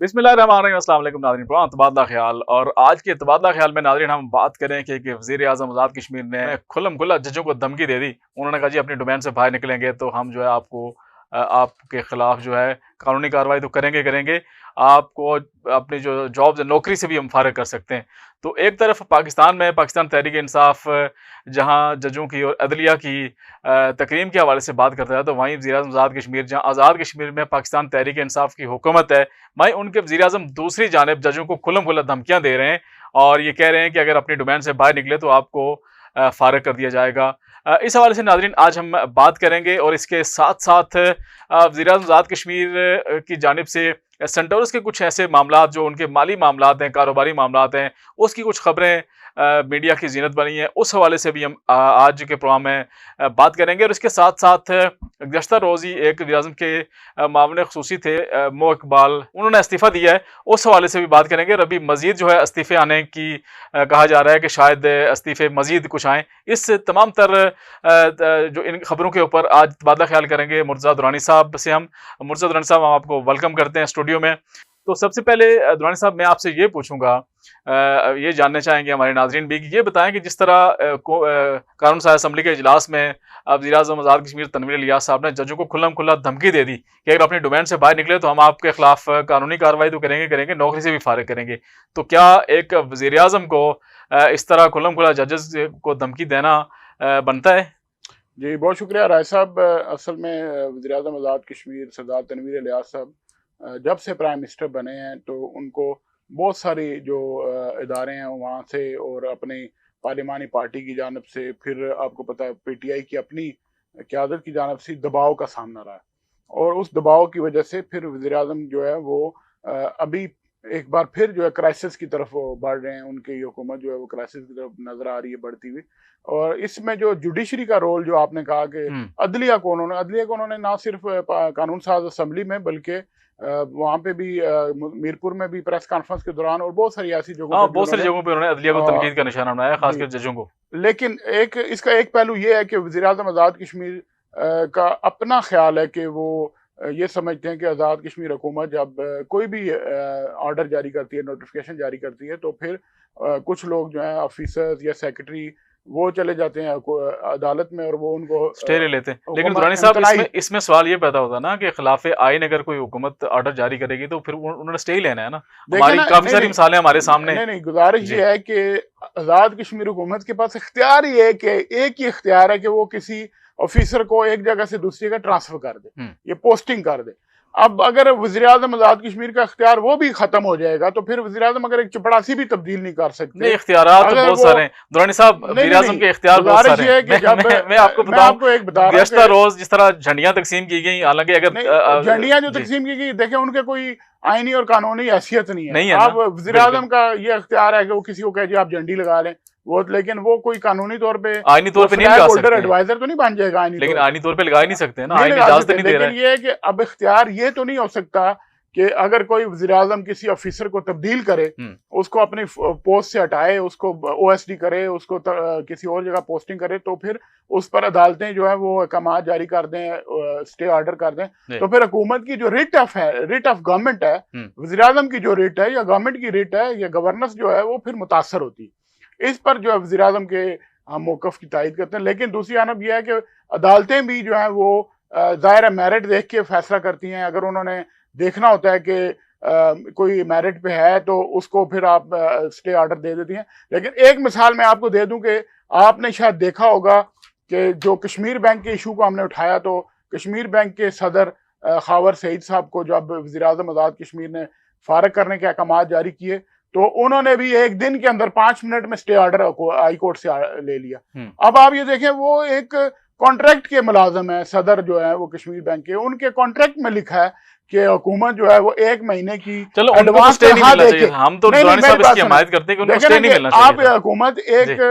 बिस्मिल्लाहिर्रहमानिर्रहीम, अस्सलाम वालेकुम नाज़रीन। प्रोग्राम तबादला ख्याल और आज के तबादला ख्याल में नाज़रीन हम बात करें कि वज़ीर आज़म आज़ाद कश्मीर ने खुल्लम खुल्ला जजों को धमकी दे दी। उन्होंने कहा जी अपनी डोमेन से बाहर निकलेंगे तो हम जो है आपके खिलाफ जो है कानूनी कार्रवाई तो करेंगे, आपको अपनी जो जॉब नौकरी से भी हम फारिग कर सकते हैं। तो एक तरफ पाकिस्तान में पाकिस्तान तहरीक इंसाफ जहाँ जजों की और अदलिया की तकरीम के हवाले से बात करता है, तो वहीं वज़ीर आज़म आज़ाद कश्मीर जहाँ आज़ाद कश्मीर में पाकिस्तान तहरीक इंसाफ की हुकूमत है, वहीं उनके वज़ीर आज़म दूसरी जानिब जजों को खुल्लम खुल्ला धमकियाँ दे रहे हैं और ये कह रहे हैं कि अगर अपनी डोमेन से बाहर निकले तो आपको फारिग कर दिया जाएगा। इस हवाले से नाज़रीन आज हम बात करेंगे और इसके साथ साथ वज़ीर आज़म आज़ाद कश्मीर की जानिब से सेंटोरस के कुछ ऐसे मामलात जो उनके माली मामलात हैं, कारोबारी मामलात हैं, उसकी कुछ खबरें मीडिया की ज़ीनत बनी है, उस हवाले से भी हम आज के प्रोग्राम में बात करेंगे। और इसके साथ साथ गुज़श्ता रोज़ ही एक वज़ीर आज़म के मामले ख़ुसूसी थे मो इकबाल, उन्होंने इस्तीफ़ा दिया है, उस हवाले से भी बात करेंगे। और अभी मज़ीद जो है इस्तीफ़े आने की कहा जा रहा है कि शायद इस्तीफ़े मज़ीद कुछ आएँ। इस तमाम तर जो इन खबरों के ऊपर आज तबादला ख्याल करेंगे मुर्तज़ा दुरानी साहब से। हम मुर्तज़ा दुरानी साहब, हम आपको वेलकम करते हैं स्टूडियो में। तो सबसे पहले दुरानी साहब मैं आपसे ये पूछूंगा, ये जानना चाहेंगे हमारे नाज़रीन भी, कि ये बताएं कि जिस तरह कानून साज़ असम्बली के इजलास में वज़ीर आज़म आज़ाद कश्मीर तनवीर इलियास साहब ने जजों को खुल्लम खुल्ला धमकी दे दी कि अगर अपनी डोमेन से बाहर निकले तो हम आपके खिलाफ कानूनी कार्रवाई तो करेंगे, नौकरी से भी फारिग करेंगे। तो क्या एक वज़ीर आज़म को इस तरह खुल्लम खुल्ला जजेस को धमकी देना बनता है? जी, बहुत शुक्रिया राय साहब। असल में वज़ीर आज़म आज़ाद कश्मीर सरदार तनवीर इलियास साहब जब से प्राइम मिनिस्टर बने हैं तो उनको बहुत सारी जो इदारे हैं वहाँ से और अपनी पार्लिमानी पार्टी की जानब से, फिर आपको पता है पीटीआई की अपनी क़यादत की जानब से दबाव का सामना रहा है। और उस दबाव की वजह से फिर वज़ीर आज़म जो है वो अभी एक बार फिर जो है क्राइसिस की तरफ वो बढ़ रहे हैं। उनकी हुकूमत जो है वो क्राइसिस की तरफ नजर आ रही है बढ़ती हुई। और इसमें जो जुडिशरी का रोल जो आपने कहा कि अदलिया को उन्होंने ना सिर्फ कानून साज असम्बली में बल्कि वहाँ पे भी मीरपुर में भी प्रेस कॉन्फ्रेंस के दौरान और बहुत सारी ऐसी जगहों पे उन्होंने अदलिया को तनकीद का निशाना बनाया, खासकर जजों को। लेकिन इसका एक पहलू ये है कि वज़ीर आज़म आज़ाद कश्मीर का अपना ख्याल है कि वो ये समझते हैं कि आज़ाद कश्मीर हुकूमत जब कोई भी ऑर्डर जारी करती है, नोटिफिकेशन जारी करती है, तो फिर कुछ लोग जो हैं ऑफिसर्स या सेक्रेटरी वो चले जाते हैं अदालत में और वो उनको स्टे ले लेते हैं। लेकिन दुरानी साहब इसमें सवाल ये पैदा होता है ना कि खिलाफ आईन अगर कोई हुकूमत ऑर्डर जारी करेगी तो फिर उन्होंने स्टे ही लेना है ना। हमारी काफी सारी मिसालें हमारे सामने। नहीं, गुजारिश ये है कि आज़ाद कश्मीर हुकूमत के पास इख्तियार ये है कि एक ही इख्तियार है कि वो किसी ऑफिसर को एक जगह से दूसरी जगह ट्रांसफर कर दे, ये पोस्टिंग कर दे। अब अगर वज़ीर आज़म आज़ाद कश्मीर का इख्तियार वो भी खत्म हो जाएगा तो फिर वज़ीर आज़म अगर एक चपड़ासी भी तब्दील नहीं कर सकते। इख्तियारात तो बहुत सारे हैं दुरानी साहब, वज़ीर आज़म के इख्तियार बहुत सारे हैं। मैं आपको बताऊं, गुज़श्ता रोज जिस तरह झंडियां तकसीम की गई, हालांकि अगर झंडियां जो तकसीम की गई, देखें उनके कोई आईनी और कानूनी हैसियत नहीं है। अब वज़ीर आज़म का ये इख्तियार है कि वो किसी को कहे आप झंडी लगा लें, वो लेकिन वो कोई कानूनी तौर पे आईनी तौर पे नहीं लगा सकते, एडवाइजर तो नहीं बन जाएगा आईनी, लेकिन आईनी तौर पे लगा ही नहीं सकते ना, आईनी इजाजत नहीं दे रहा है। लेकिन ये है कि अब इख्तियार ये तो नहीं हो सकता कि अगर कोई वज़ीर आज़म किसी ऑफिसर को तब्दील करे, उसको अपनी पोस्ट से हटाए, उसको ओएसडी करे, उसको किसी और जगह पोस्टिंग करे, तो फिर उस पर अदालतें जो है वो अहकाम जारी कर दें, स्टे ऑर्डर कर दें, तो फिर हुकूमत की जो रिट ऑफ गवर्नमेंट है, वज़ीर आज़म की जो रिट है या गवर्नमेंट की रिट है या गवर्नेंस जो है वो फिर मुतासर होती है। इस पर जो है वज़ीर आज़म के हम मौक़िफ़ की तायद करते हैं। लेकिन दूसरी जानब यह है कि अदालतें भी जो है वो ज़ाहिर है मेरिट देख के फैसला करती हैं। अगर उन्होंने देखना होता है कि कोई मेरिट पे है तो उसको फिर आप स्टे ऑर्डर दे देती हैं। लेकिन एक मिसाल मैं आपको दे दूं कि आपने शायद देखा होगा कि जो कश्मीर बैंक के इशू को हमने उठाया, तो कश्मीर बैंक के सदर खावर सईद साहब को जब वज़ीर आज़म आज़ाद कश्मीर ने फारिग करने के अहकाम जारी किए तो उन्होंने भी एक दिन के अंदर 5 मिनट में स्टे ऑर्डर हाई कोर्ट से ले लिया। अब आप ये देखें, वो एक कॉन्ट्रैक्ट के मुलाजम है, सदर जो है वो कश्मीर बैंक के, उनके कॉन्ट्रैक्ट में लिखा है कि हुकूमत जो है वो 1 महीने की एडवांस तनख्वाह देके, हम तो दुरानी साहब इसकी हिमायत करते हैं कि उनको स्टे नहीं मिलना चाहिए। आप हुकूमत एक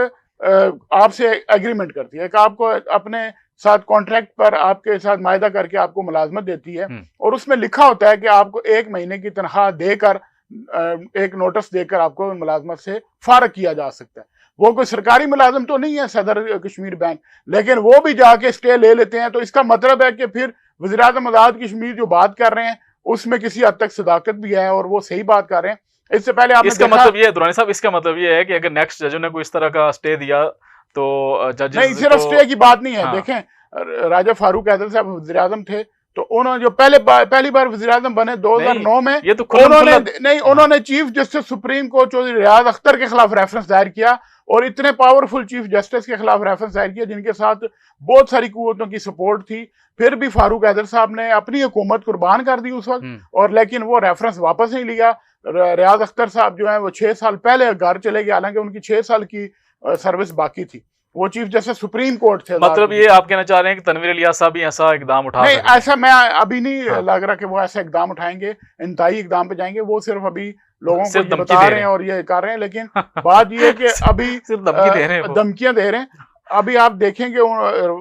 आपसे एग्रीमेंट करती है कि आपको अपने साथ कॉन्ट्रैक्ट पर आपके साथ मायदा करके आपको मुलाजमत देती है और उसमें लिखा होता है कि आपको 1 महीने की तनख्वाह देकर, एक नोटिस देकर आपको मुलाजमत से फारिग किया जा सकता है। वो कोई सरकारी मुलाजिम तो नहीं है सदर कश्मीर बैंक, लेकिन वो भी जाके स्टे ले लेते हैं। तो इसका मतलब है कि फिर वज़ीर आज़म आज़ाद कश्मीर जो बात कर रहे हैं उसमें किसी हद तक सदाकत भी है और वो सही बात कर रहे हैं। इससे पहले आपने इसका देखा, मतलब ये है दुरानी साहब, इसका मतलब ये है कि अगर नेक्स्ट जजों ने कोई इस तरह का स्टे दिया तो नहीं जजेस सिर्फ स्टे की बात नहीं है। हाँ। देखें राजा फारूक हैदर साहब वज़ीर आज़म थे, तो उन्होंने जो पहली बार वज़ीर आज़म बने 2009 में, ये तो उन्होंने chief justice supreme court Chaudhry Riaz Akhtar के खिलाफ रेफरेंस दायर किया और इतने पावरफुल चीफ जस्टिस के खिलाफ रेफरेंस दायर किया जिनके साथ बहुत सारी कुव्वतों की सपोर्ट थी। फिर भी फारूक हैदर साहब ने अपनी हुकूमत कुर्बान कर दी उस वक्त, और लेकिन वो रेफरेंस वापस नहीं लिया। रियाज अख्तर साहब जो है वो 6 साल पहले घर चले गए, हालांकि उनकी 6 साल की सर्विस बाकी थी। वो चीफ जस्टिस सुप्रीम कोर्ट थे। मतलब ये आप कहना चाह रहे हैं कि तनवीर इलियास साहब भी ऐसा इकदाम उठा नहीं, ऐसा मैं अभी नहीं हाँ। लग रहा कि वो ऐसा इकदाम उठाएंगे, इंतहाई इकदाम पे जाएंगे। वो सिर्फ अभी लोगों को सिर्फ ये बता रहे हैं और ये कर रहे हैं, लेकिन बात ये है कि अभी सिर्फ धमकी दे रहे हैं वो। धमकियां दे रहे हैं। अभी आप देखेंगे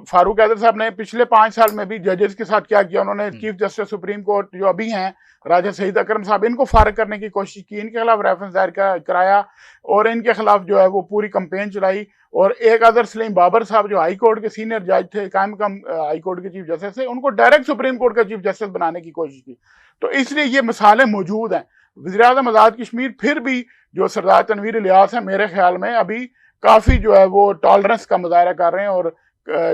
फारूक हैदर साहब ने पिछले 5 साल में भी जजेस के साथ क्या किया। उन्होंने चीफ जस्टिस सुप्रीम कोर्ट जो अभी हैं राजा सईद अकरम साहब, इनको फारिग करने की कोशिश की, इनके खिलाफ रेफरेंस दायर कराया और इनके खिलाफ जो है वो पूरी कंपेन चलाई। और एक अदर सलीम बाबर साहब जो हाई कोर्ट के सीनियर जज थे, कायम हाई कोर्ट के चीफ जस्टिस थे, उनको डायरेक्ट सुप्रीम कोर्ट का चीफ जस्टिस बनाने की कोशिश की। तो इसलिए ये मिसालें मौजूद हैं। वज़ीर आज़म आज़ाद कश्मीर फिर भी जो सरदार तनवीर इलियास है, मेरे ख्याल में अभी काफ़ी जो है वो टॉलरेंस का मुजाहरा कर रहे हैं और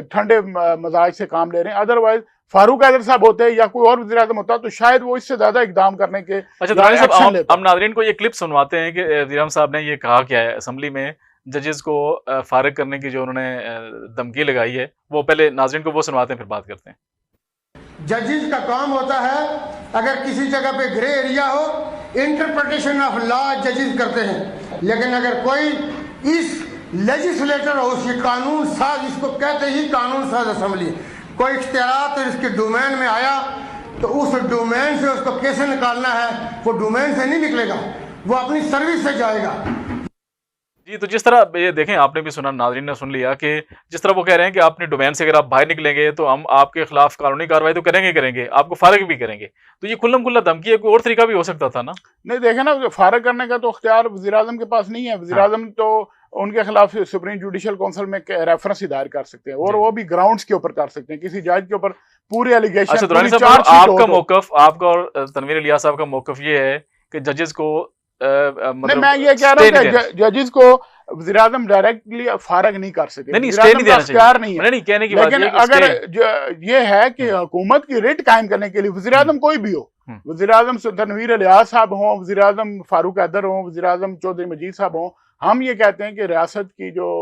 ठंडे मजाज से काम ले रहे हैं। अदरवाइज फारूक हैदर साहब होते या कोई और वज़ीर आज़म होता तो शायद वो इससे ज्यादा इकदाम करने के। अच्छा दुरानी साहब, हम नाज़रीन को ये क्लिप सुनवाते हैं कि वज़ीर आज़म साहब ने ये कहा क्या है असेंबली में जजेस को फारिग करने की जो उन्होंने धमकी लगाई है, वो पहले नाज़रीन को वो सुनवाते हैं, फिर बात करते हैं। जजेस का काम होता है अगर किसी जगह पे ग्रे एरिया हो, इंटरप्रिटेशन ऑफ लॉ जजेस करते हैं। लेकिन अगर कोई इस लेजिस्लेटर हो, उसकी कानून साज, इसको कहते ही कानून साज असेंबली, कोई इख्तियारात इसके डोमेन में आया तो उस डोमेन से उसको कैसे निकालना है, वो डोमेन से नहीं निकलेगा, वो अपनी सर्विस से जाएगा। जी, तो जिस तरह ये देखें, आपने भी सुना, नाज़रीन ने सुन लिया कि जिस तरह वो कह रहे हैं कि अपने डोमेन से अगर आप बाहर निकलेंगे तो हम आपके खिलाफ कानूनी कार्रवाई तो करेंगे, आपको फारिग भी करेंगे। तो ये खुल्लम खुल्ला धमकी है, कोई और तरीका भी हो सकता था ना? नहीं, देखे ना, फारिग करने का तो अख्तियार वज़ीर आज़म के पास नहीं है। वज़ीर आज़म तो उनके खिलाफ सुप्रीम जुडिशल काउंसिल में रेफरेंस ही दायर कर सकते हैं और वो भी ग्राउंड्स के ऊपर कर सकते हैं, किसी जज के ऊपर पूरे एलिगेशन। अच्छा दुरानी साहब, आपका मौकफ, आपका और तनवीर इलियास साहब का मौकफ ये है कि जजेस को मतलब मैं ये कह रहा हूँ कि जजेस को वज़ीर आज़म डायरेक्टली फारिग नहीं कर सके, नहीं स्टे नहीं देना चाहिए, नहीं है। नहीं कहने की बात, लेकिन अगर ये है कि हुकूमत की रिट कायम करने के लिए वज़ीर आज़म कोई भी हो, वज़ीर आज़म तनवीर इलियास साहब हों, वज़ीर आज़म फारूक हैदर हों, वज़ीर आज़म चौधरी मजीद साहब हों, हम ये कहते हैं कि रियासत की जो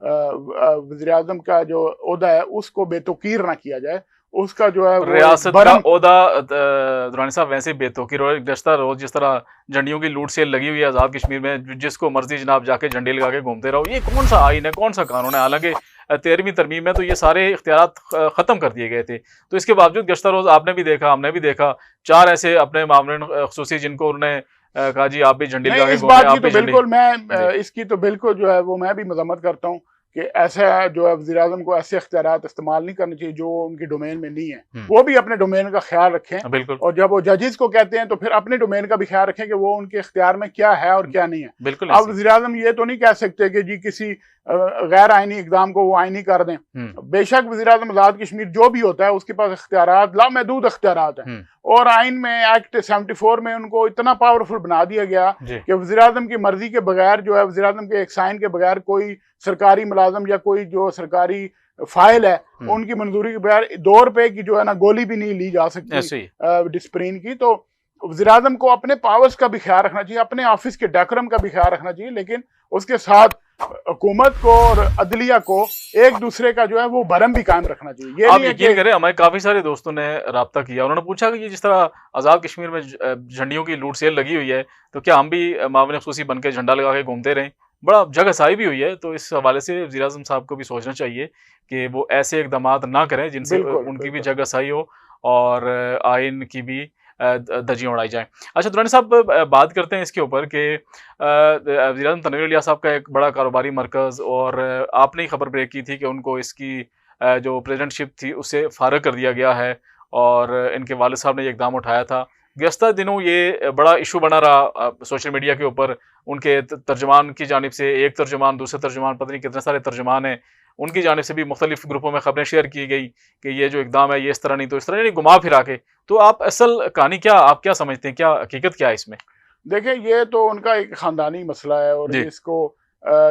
वज़ीर आज़म का जो ओहदा है उसको बेतौकीर ना किया जाए। उसका जो है रियासत का ओहदा दुरानी साहब वैसे बेतौकीर और गज़श्ता रोज जिस तरह झंडियों की लूट सेल लगी हुई है आज़ाद कश्मीर में, जिसको मर्जी जनाब जाके झंडे लगा के घूमते रहो, ये कौन सा आइन है, कौन सा कानून है? हालांकि 13वीं तरमीम में तो ये सारे इख्तियारात खत्म कर दिए गए थे। तो इसके बावजूद गज़श्ता रोज आपने भी देखा, हमने भी देखा, 4 ऐसे अपने मामले खुसूसी जिनको उन्होंने कहा जी आप भी झंडी लगा के इस बात की तो बिल्कुल मैं इसकी तो बिल्कुल जो है वो मैं भी मजम्मत करता हूँ कि ऐसा जो है वज़ीर आज़म को ऐसे इख्तियारात इस्तेमाल नहीं करने चाहिए जो उनकी डोमेन में नहीं है। वो भी अपने डोमेन का ख्याल रखें, बिल्कुल। और जब वो जजेस को कहते हैं तो फिर अपने डोमेन का भी ख्याल रखें कि वो उनके इख्तियार में क्या है और क्या नहीं है। बिल्कुल। अब वज़ीर आज़म ये तो नहीं कह सकते कि जी किसी गैर आइनी इक़दाम को वो आइनी कर दें। बेशक वज़ीर आज़म आज़ाद कश्मीर जो भी होता है उसके पास इख्तियारात लामहदूद इख्तियारात हैं, और आइन में एक्ट 74 में उनको इतना पावरफुल बना दिया गया कि वज़ीर आज़म की मर्जी के बगैर जो है, वज़ीर आज़म के एक साइन के बगैर कोई सरकारी मुलाजम या कोई जो सरकारी फाइल है उनकी मंजूरी के बगैर 2 रुपए की जो है ना गोली भी नहीं ली जा सकती डिस्प्रिन की। तो वज़ीर आज़म को अपने पावर्स का भी ख्याल रखना चाहिए, अपने ऑफिस के डेकोरम का भी ख्याल रखना चाहिए, लेकिन उसके साथ हुकूमत को और अदलिया को एक दूसरे का जो है वो भरम भी कायम रखना चाहिए। ये आप यकीन करें, हमारे काफी सारे दोस्तों ने राब्ता किया, उन्होंने पूछा कि जिस तरह आज़ाद कश्मीर में झंडियों की लूट सेल लगी हुई है तो क्या हम भी मामले खुसूसी बन के झंडा लगा के घूमते रहें? बड़ा जगहसाई भी हुई है। तो इस हवाले से वज़ीर आज़म साहब को भी सोचना चाहिए कि वो ऐसे इकदामात ना करें जिनसे उनकी भी जगहसाई हो और आइन की भी धज्जियां उड़ाई जाएं। अच्छा दुरानी साहब, बात करते हैं इसके ऊपर कि वज़ीर आज़म तनवीर इलियास साहब का एक बड़ा कारोबारी मरकज़, और आपने ही खबर ब्रेक की थी कि उनको इसकी जो प्रेसिडेंटशिप थी उससे फारिग कर दिया गया है और इनके वालिद साहब ने ये इक़दाम उठाया था। गुज़श्ता दिनों ये बड़ा इशू बना रहा सोशल मीडिया के ऊपर, उनके तर्जमान की जानिब से, एक तर्जमान, दूसरे तर्जमान, पता नहीं कितने सारे तर्जमान हैं, उनकी जानिब से भी मुख्तलिफ ग्रुपों में खबरें शेयर की गई कि ये जो इकदाम है ये इस तरह नहीं तो इस तरह, यानी घुमा फिरा के। तो आप असल कहानी क्या, आप क्या समझते हैं, क्या हकीकत क्या है इसमें? देखिए, ये तो उनका एक खानदानी मसला है और इसको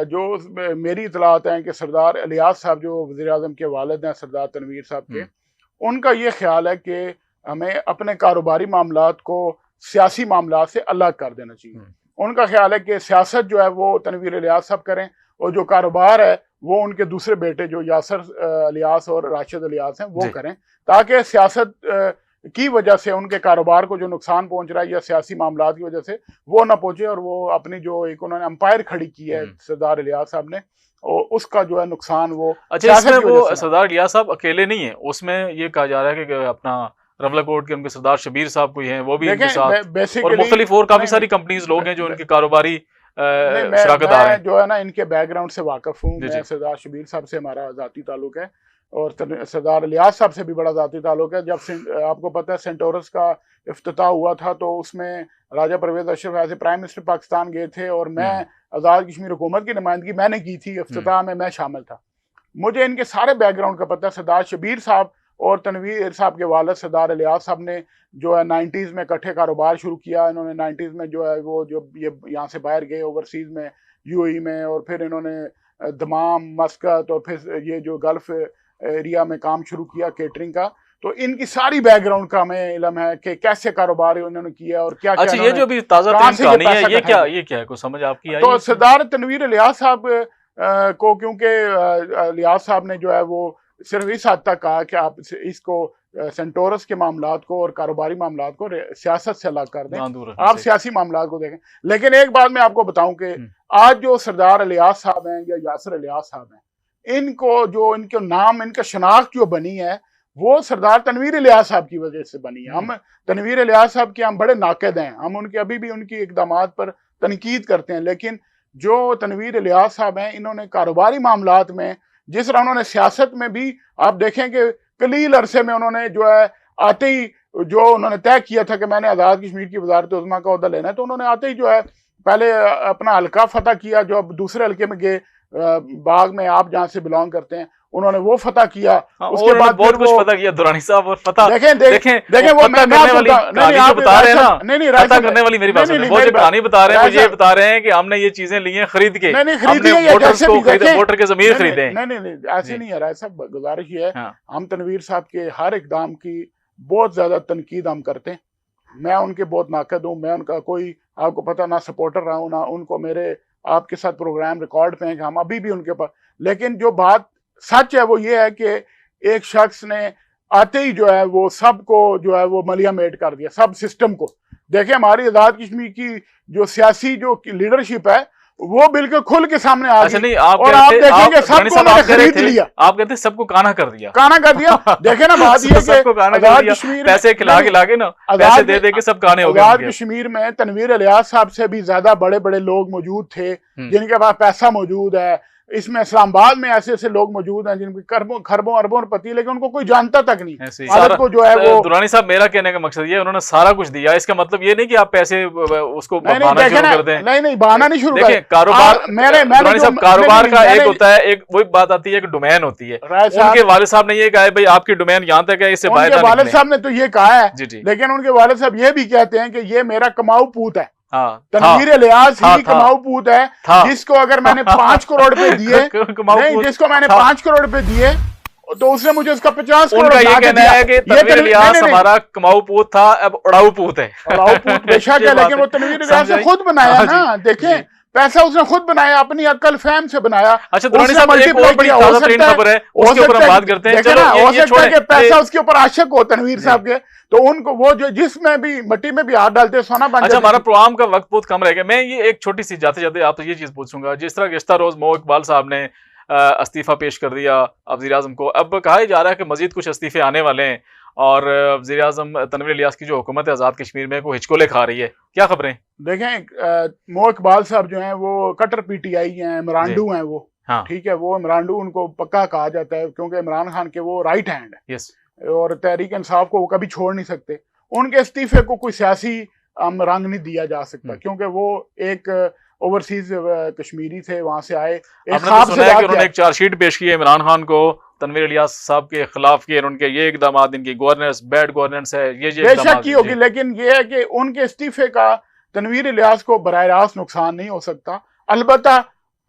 जो मेरी इतलात हैं कि सरदार इलियास साहब जो वज़ीर आज़म के वालिद हैं, सरदार तनवीर साहब के, उनका ये ख्याल है कि हमें अपने कारोबारी मामलात को सियासी मामलात से अलग कर देना चाहिए। उनका ख्याल है कि सियासत जो है वो तनवीर इलियास साहब करें और जो कारोबार है वो उनके दूसरे बेटे जो यासर इलियास और राशिद इलियास हैं वो करें, ताकि सियासत की वजह से उनके कारोबार को जो नुकसान पहुंच रहा है या सियासी मामलात की वजह से वो ना पहुंचे, और वो अपनी जो एक उन्होंने अंपायर खड़ी की है सरदार इलियास साहब ने, और उसका जो है नुकसान वो। अच्छा, इसमें वो सरदार इलियास साहब अकेले नहीं है, उसमें ये कहा जा रहा है कि अपना रवलाकोट के उनके सरदार शबीर साहब कोई हैं, वो भी इनके साथ, और मुख्तलिफ और काफी सारी कंपनीज लोग हैं जो उनके कारोबारी शराकतदार हैं। जो है ना, इनके बैकग्राउंड से वाकिफ हूँ मैं। सरदार शबीर साहब से हमारा जाती ताल्लुक है और सरदार इलियास साहब से भी बड़ा जाती ताल्लुक है। जब आपको पता है सेंटोरस का इफ्तिताह हुआ था तो उसमें राजा परवेज अशरफ ऐसे प्राइम मिनिस्टर पाकिस्तान गए थे और मैं आज़ाद कश्मीर हुकूमत की नुमाइंदगी मैंने की थी, इफ्तिताह में मैं शामिल था। मुझे इनके सारे बैकग्राउंड का पता है। सरदार शबीर साहब और तनवीर साहब के वालिद सरदार इलियास साहब ने जो है 90s में इकट्ठे कारोबार शुरू किया। इन्होंने 90s में जो है वो जो ये यहाँ से बाहर गए ओवरसीज में, यूएई में, और फिर इन्होंने दमाम, मस्कत और फिर ये जो गल्फ एरिया में काम शुरू किया केटरिंग का। तो इनकी सारी बैकग्राउंड का हमें इल्म है कि कैसे कारोबार उन्होंने किया और क्या। अच्छा, ये जो भी ताजा कहानी है ये क्या है, कोई समझ आपकी आई? तो सरदार तनवीर इलियास साहब को, क्योंकि इलियास साहब ने जो है वो सिर्फ इस हद तक कहा कि आप इसको सेंटोरस के मामलात को और कारोबारी मामलात को सियासत से अलग कर दें, आप सियासी मामलात को देखें। लेकिन एक बात मैं आपको बताऊं कि आज जो सरदार इलियास साहब हैं या यासर इलियास साहब हैं, इनको जो इनके नाम, इनका शनाख्त जो बनी है वो सरदार तनवीर इलियास साहब की वजह से बनी है। हम तनवीर इलियास साहब के हम बड़े नाक़िद हैं, हम उनके अभी भी उनकी इक़दामात पर तनकीद करते हैं, लेकिन जो तनवीर इलियास साहब हैं इन्होंने कारोबारी मामलात में, जिस तरह उन्होंने सियासत में भी आप देखें कि कलील अरसे में उन्होंने जो है आते ही जो उन्होंने तय किया था कि मैंने आज़ाद कश्मीर की वज़ारत उज़्मा का ओहदा लेना है, तो उन्होंने आते ही जो है पहले अपना हल्का फतह किया, जो अब दूसरे हल्के में गए बाग में, आप जहाँ से बिलोंग करते हैं, उन्होंने वो फतह किया। उसके बाद बहुत कुछ पता किया दुरानी साहब, और फतह देखें वो मैं करने वाली कहानी बता रहे हैं ना, नहीं फतह करने वाली मेरी बात सुनिए, वो जो कहानी बता रहे हैं वो ये बता रहे हैं कि हमने ये चीजें ली हैं खरीद के, हमने वोटर के ज़मीर खरीदे। नहीं ऐसे नहीं है राय साहब, गुजारिश ये है, हम तनवीर साहब के हर इक़दाम की बहुत ज्यादा तनकीद हम करते हैं। मैं उनके बहुत नाक़िद हूँ, मैं उनका कोई आपको पता ना सपोर्टर रहा हूँ, ना उनको मेरे आपके साथ प्रोग्राम रिकॉर्ड पे हैं कि हम अभी भी उनके पास। लेकिन जो बात सच है वो ये है कि एक शख्स ने आते ही जो है वो सबको जो है वो मलिया मेट कर दिया, सब सिस्टम को। देखिए, हमारी आज़ाद कश्मीर की जो सियासी जो लीडरशिप है वो बिल्कुल खुल के सामने आ गई, और आप देखेंगे सबको उन्होंने खरीद लिया। आप कहते सबको काना कर दिया। देखे ना, बात ये कि आज़ाद कश्मीर पैसे खिला के ना, पैसे दे दे के सब काने हो गए। आज़ाद कश्मीर में तनवीर इलियास साहब से भी ज्यादा बड़े बड़े लोग मौजूद थे जिनके पास पैसा मौजूद है। इसमें इस्लामाबाद में ऐसे ऐसे लोग मौजूद हैं जिनके खरबों अरबों रुपये, लेकिन उनको कोई जानता तक नहीं। को जो है वो दुरानी साहब, मेरा कहने का मकसद ये, उन्होंने सारा कुछ दिया। इसका मतलब ये नहीं कि आप पैसे उसको बहाना शुरू कर दें। नहीं बहाना नहीं शुरू करें। कारोबार दुरानी साहब, कारोबार का एक होता है, एक वही बात आती है, एक डोमेन होती है। उनके वालिद साहब ने ये कहा है भाई आपकी डोमेन यहाँ तक है, इससे बाहर। वालिद साहब ने तो ये कहा है, लेकिन उनके वालिद साहब ये भी कहते हैं कि ये मेरा कमाऊ पूत है। तनवीर इलियास ही कमाऊ पूत है, जिसको अगर मैंने 5 करोड़ रुपए दिए, नहीं जिसको मैंने 5 करोड़ रुपए दिए तो उसने मुझे उसका 50 करोड़। उनका ये कहना है कि तनवीर इलियास हमारा कमाऊ पूत था, अब उड़ाऊ पूत है। उड़ाऊ पूत बेशक है, लेकिन वो तनवीर इलियास ने खुद बनाया ना। देखें, पैसा उसने खुद बनाया, अपनी अक्ल फहम से बनाया। अच्छा, दुरानी साहब, एक और बड़ी ताजा तरीन खबर है, उसके ऊपर हम बात करते हैं। चलो, हो सकता है कि पैसा उसके ऊपर आशिक हो तनवीर साहब के, तो उनको वो जो जिसमें भी मट्टी में भी हाथ डालते सोना बन। अच्छा, हमारा प्रोग्राम का वक्त बहुत कम रह गया। मैं ये एक छोटी सी जाते आपसे ये चीज पूछूंगा, जिस तरह गुज़िश्ता रोज मो इकबाल साहब ने इस्तीफा पेश कर दिया वज़ीर आज़म को, अब कहा जा रहा है कि मजीद कुछ इस्तीफे आने वाले हैं और वज़ीर आज़म तनवीर इलियास की जो हुकूमत है आज़ाद कश्मीर में को हिचकोले खा रही है, क्या खबरें? देखें, मो इकबाल साहब जो हैं वो कट्टर पीटीआई हैं, इमरानडू हैं वो। ठीक है, वो इमरानडू उनको पक्का कहा जाता है क्योंकि इमरान खान के वो राइट हैंड है। और तहरीक इंसाफ को वो कभी छोड़ नहीं सकते। उनके इस्तीफे को कोई सियासी रंग नहीं दिया जा सकता, क्योंकि वो एक ओवरसीज कश्मीरी थे, वहां से आए, एक आपने तो ख्वाब सुना से है कि उन्होंने एक चार्जशीट पेश की है इमरान खान को तनवीर इलियास साहब के खिलाफ की, उनके ये इकदाम, इनकी गवर्नेंस बैड गवर्नेंस है, ये बेशक की होगी, लेकिन ये है कि उनके इस्तीफे का तनवीर इलियास को बराह रास्त नुकसान नहीं हो सकता। अलबत्ता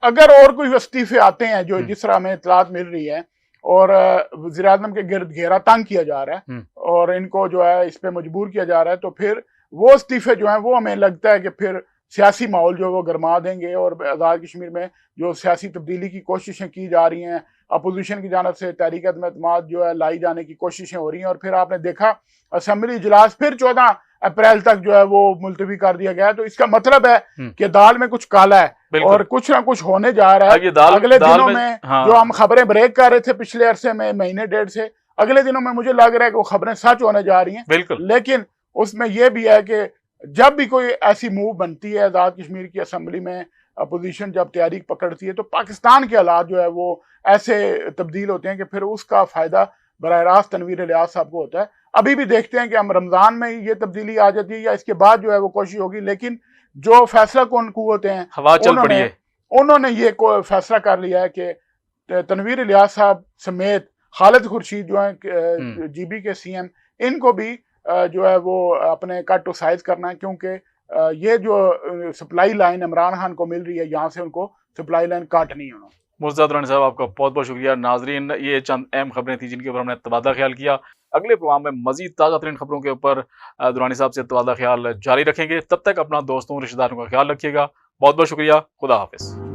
अगर और कोई इस्तीफे आते हैं जो जिस तरह हमें इतलात मिल रही है और वज़ीर आज़म के गिर्द घेरा तंग किया जा रहा है और इनको जो है इस पे मजबूर किया जा रहा है, तो फिर वो इस्तीफे जो हैं वो हमें लगता है कि फिर सियासी माहौल जो है वो गर्मा देंगे और आज़ाद कश्मीर में जो सियासी तब्दीली की कोशिशें की जा रही हैं, अपोजिशन की जानब से तहरीक अदम-ए-एतमाद जो है लाई जाने की कोशिशें हो रही हैं, और फिर आपने देखा असम्बली इजलास फिर 14 अप्रैल तक जो है वो मुलतवी कर दिया गया। तो इसका मतलब है कि दाल में कुछ काला है और कुछ ना कुछ होने जा रहा है। अगले दिनों में जो हम खबरें ब्रेक कर रहे थे पिछले अरसे में, महीने डेढ़ से, अगले दिनों में मुझे लग रहा है कि वो खबरें सच होने जा रही हैं। लेकिन उसमें यह भी है कि जब भी कोई ऐसी मूव बनती है आज़ाद कश्मीर की असम्बली में, अपोजिशन जब तैयारी पकड़ती है, तो पाकिस्तान के हालात जो है वो ऐसे तब्दील होते हैं कि फिर उसका फायदा बराह रास्त तनवीर इलियास साहब को होता है। अभी भी देखते हैं कि हम रमजान में ये तब्दीली आ जाती है या इसके बाद जो है वो कोशिश होगी, लेकिन जो फैसला कौन कुव्वतें हैं उन्होंने ये फैसला कर लिया है कि तनवीर इलियास साहब समेत खालिद खुर्शीद जो है जीबी के सीएम, इनको भी जो है वो अपने कट टू साइज करना है, क्योंकि ये जो सप्लाई लाइन इमरान खान को मिल रही है, यहाँ से उनको सप्लाई लाइन काटनी है। मुर्तज़ा दुरानी साहब, आपका बहुत बहुत शुक्रिया। नाजरीन, ये चंद अहम खबरें थी जिनके ऊपर हमने तबादला ख्याल किया। अगले प्रोग्राम में मजीद ताज़ा तरीन खबरों के ऊपर दुरानी साहब से तबादला ख्याल जारी रखेंगे। तब तक अपना दोस्तों रिश्तेदारों का ख्याल रखिएगा। बहुत बहुत शुक्रिया। खुदा हाफिज़।